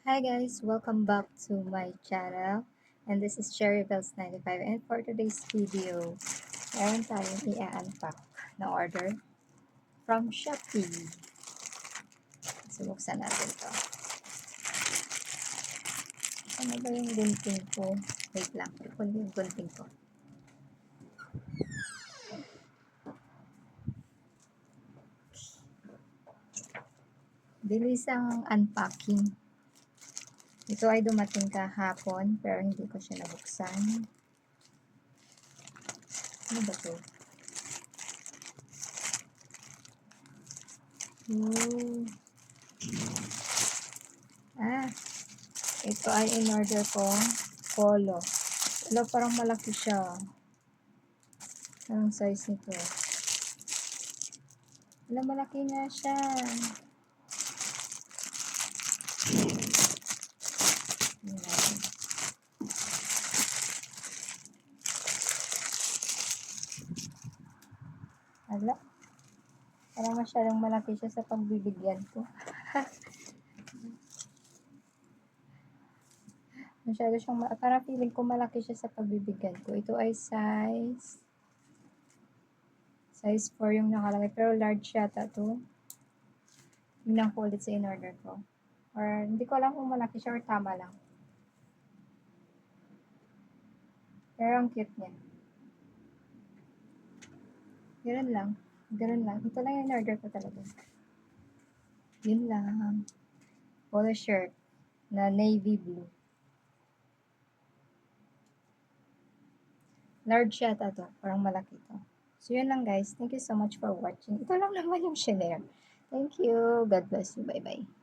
Hi guys, welcome back to my channel, and this is Cherry Bells 95, and for today's video, meron tayong i-unpack na order from Shopee. Subuksan natin to. Ano ba yung gunting ko? Wait lang, ipon yung gunting ko. Bilis ang unpacking. Ito ay dumating kahapon, pero hindi ko siya nabuksan. Ano ba to? Ooh. Ito ay in-order kong polo. Wala, parang malaki siya. Anong size nito? Wala, malaki nga siya. Wala. Parang masyadong malaki siya sa pagbibigyan ko. Masyado siyang, parang feeling ko malaki siya sa pagbibigyan ko. Ito ay size 4 yung nakalagay. Pero large yata to. Tingnan ko ulit sa in-order ko. Or hindi ko alam kung malaki siya or tama lang. Pero ang cute niya. Ganun lang. Ganun lang. Ito lang yung in-order ko talaga. Yun lang. Polo shirt na navy blue. Large yata to. Parang malaki to. So, yun lang guys. Thank you so much for watching. Ito lang naman yung shinare. Thank you. God bless you. Bye-bye.